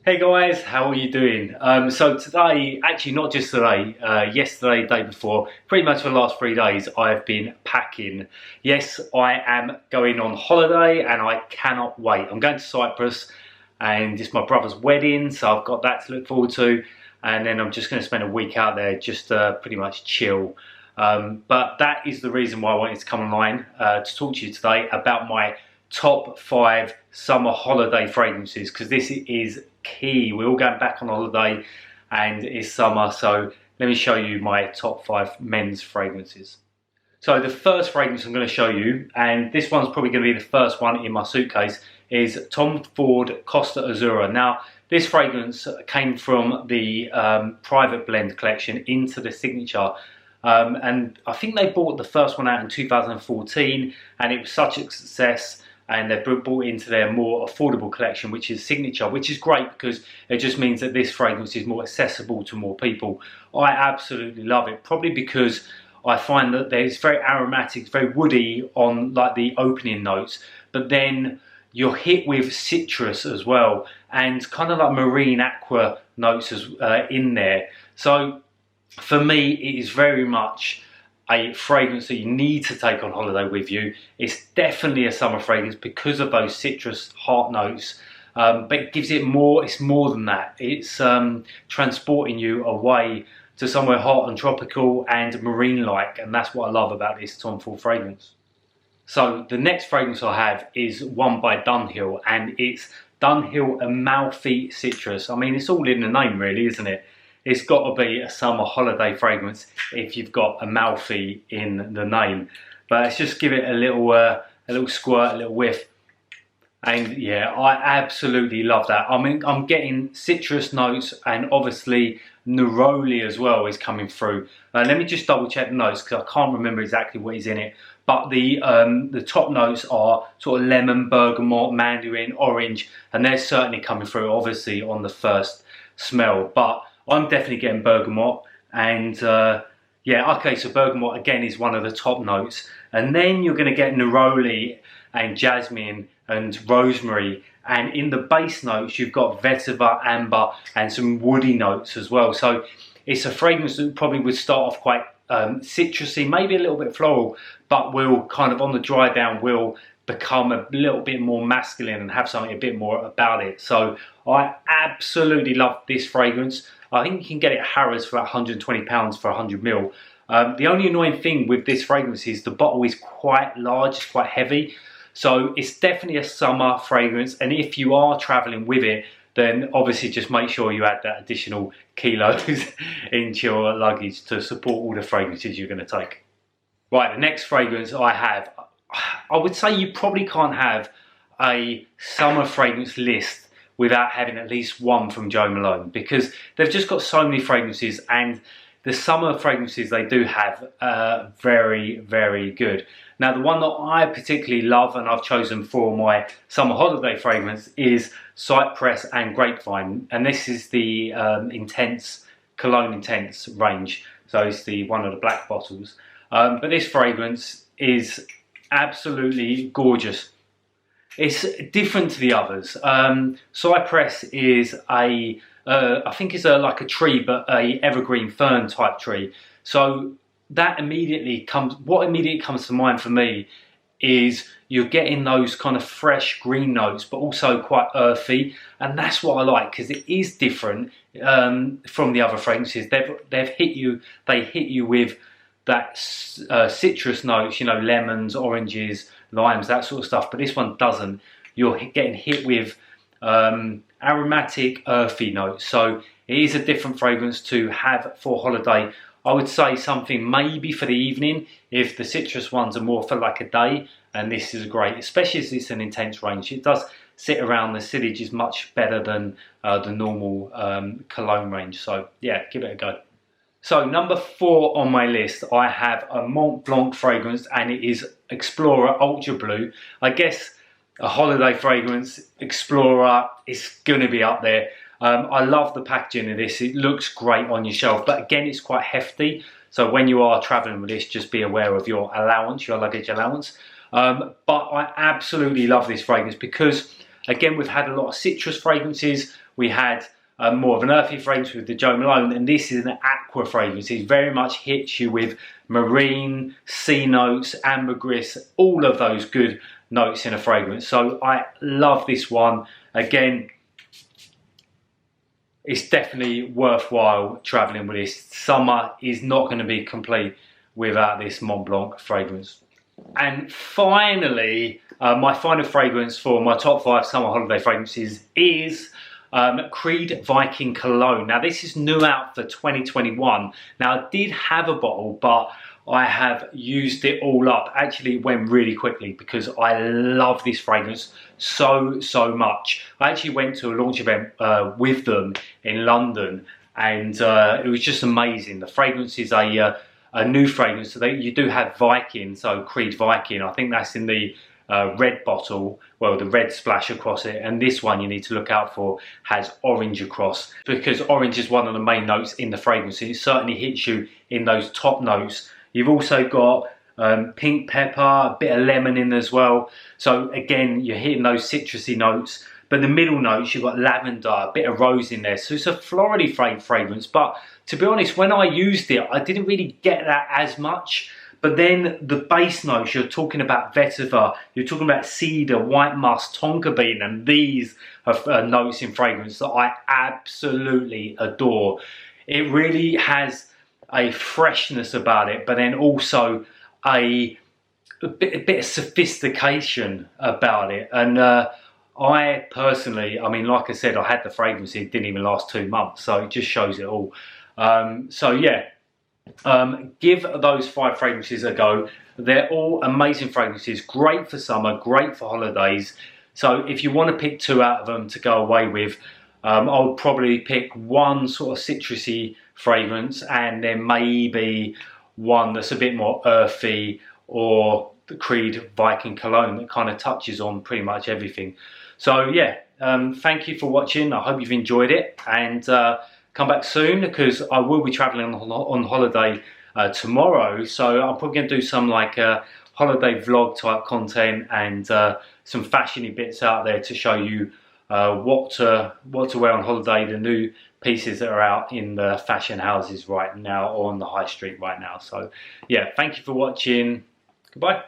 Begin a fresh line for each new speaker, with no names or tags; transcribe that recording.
Hey guys, how are you doing? So today, actually not just today, yesterday, day before, pretty much for the last 3 days, I've been packing. Yes, I am going on holiday and I cannot wait. I'm going to Cyprus and it's my brother's wedding, so I've got that to look forward to. And then I'm just going to spend a week out there, just pretty much chill. But that is the reason why I wanted to come online to talk to you today about my top 5 summer holiday fragrances, because this is key. We're all going back on holiday and it's summer, so let me show you my top 5 men's fragrances. So the first fragrance I'm going to show you, and this one's probably going to be the first one in my suitcase, is Tom Ford Costa Azula. Now this fragrance came from the private blend collection into the signature. And I think they bought the first one out in 2014 and it was such a success, and they've brought into their more affordable collection, which is Signature, which is great because it just means that this fragrance is more accessible to more people. I absolutely love it, probably because I find that it's very aromatic, it's very woody on like the opening notes, but then you're hit with citrus as well and kind of like marine aqua notes in there. So for me, it is very much a fragrance that you need to take on holiday with you. It's definitely a summer fragrance because of those citrus heart notes, but it gives it more. It's more than that. It's transporting you away to somewhere hot and tropical and marine-like, and that's what I love about this Tom Ford fragrance. So the next fragrance I have is one by Dunhill, and it's Dunhill Amalfi Citrus. I mean, it's all in the name really, isn't it? It's got to be a summer holiday fragrance if you've got Amalfi in the name. But let's just give it a little squirt, a little whiff. And yeah, I absolutely love that. I mean, I'm getting citrus notes and obviously neroli as well is coming through. Let me just double check the notes because I can't remember exactly what is in it. But the top notes are sort of lemon, bergamot, mandarin, orange, and they're certainly coming through obviously on the first smell. But I'm definitely getting bergamot, and yeah, okay, so bergamot again is one of the top notes, and then you're going to get neroli and jasmine and rosemary, and in the base notes you've got vetiver, amber, and some woody notes as well. So it's a fragrance that probably would start off quite citrusy, maybe a little bit floral, but will kind of on the dry down will become a little bit more masculine and have something a bit more about it. So I absolutely love this fragrance. I think you can get it at Harrods for about £120 for 100ml. The only annoying thing with this fragrance is the bottle is quite large, it's quite heavy. So it's definitely a summer fragrance, and if you are traveling with it, then obviously just make sure you add that additional kilos into your luggage to support all the fragrances you're going to take. Right, the next fragrance I have, I would say you probably can't have a summer fragrance list without having at least one from Jo Malone, because they've just got so many fragrances, and the summer fragrances they do have are very, very good. Now the one that I particularly love and I've chosen for my summer holiday fragrance is Cypress and Grapevine, and this is the Cologne Intense range, so it's the one of the black bottles. But this fragrance is absolutely gorgeous. It's different to the others. Cypress is I think it's like a tree, but a evergreen fern type tree. So that what immediately comes to mind for me is you're getting those kind of fresh green notes, but also quite earthy, and that's what I like because it is different from the other fragrances. They hit you with that citrus notes, you know, lemons, oranges, limes, that sort of stuff, but this one doesn't. You're getting hit with aromatic, earthy notes, so it is a different fragrance to have for holiday. I would say something maybe for the evening if the citrus ones are more for like a day, and this is great, especially as it's an intense range. It does sit around the sillage is much better than the normal Cologne range, so yeah, give it a go. So number 4 on my list, I have a Mont Blanc fragrance, and it is Explorer Ultra Blue. I guess a holiday fragrance, Explorer is going to be up there. I love the packaging of this. It looks great on your shelf, but again, it's quite hefty. So when you are traveling with this, just be aware of your allowance, your luggage allowance. But I absolutely love this fragrance because, again, we've had a lot of citrus fragrances we had more of an earthy fragrance with the Jo Malone, and this is an aqua fragrance. It very much hits you with marine, sea notes, ambergris, all of those good notes in a fragrance. So I love this one. Again, it's definitely worthwhile traveling with this. Summer is not going to be complete without this Mont Blanc fragrance. And finally, my final fragrance for my top 5 summer holiday fragrances is Creed Viking Cologne. Now this is new out for 2021. Now I did have a bottle, but I have used it all up. Actually, it went really quickly because I love this fragrance so much. I actually went to a launch event with them in London, and it was just amazing. The fragrance is a new fragrance. So you do have Viking, so Creed Viking. I think that's in the red bottle, well, the red splash across it, and this one you need to look out for has orange across, because orange is one of the main notes in the fragrance. It certainly hits you in those top notes. You've also got pink pepper, a bit of lemon in as well. So again, you're hitting those citrusy notes. But the middle notes, you've got lavender, a bit of rose in there. So it's a florally fragrance. But to be honest, when I used it, I didn't really get that as much. But then the base notes, you're talking about vetiver, you're talking about cedar, white musk, tonka bean, and these are notes in fragrance that I absolutely adore. It really has a freshness about it, but then also a bit of sophistication about it. And I personally, I mean, like I said, I had the fragrance, it didn't even last 2 months, so it just shows it all. So yeah, give those 5 fragrances a go. They're all amazing fragrances, great for summer, great for holidays. So if you want to pick 2 out of them to go away with, I'll probably pick one sort of citrusy fragrance, and then maybe one that's a bit more earthy, or the Creed Viking Cologne that kind of touches on pretty much everything. So yeah, thank you for watching. I hope you've enjoyed it, and come back soon, because I will be traveling on holiday tomorrow. So I'm probably going to do some like holiday vlog type content, and some fashiony bits out there to show you what to wear on holiday, the new pieces that are out in the fashion houses right now, or on the high street right now. So yeah, thank you for watching. Goodbye.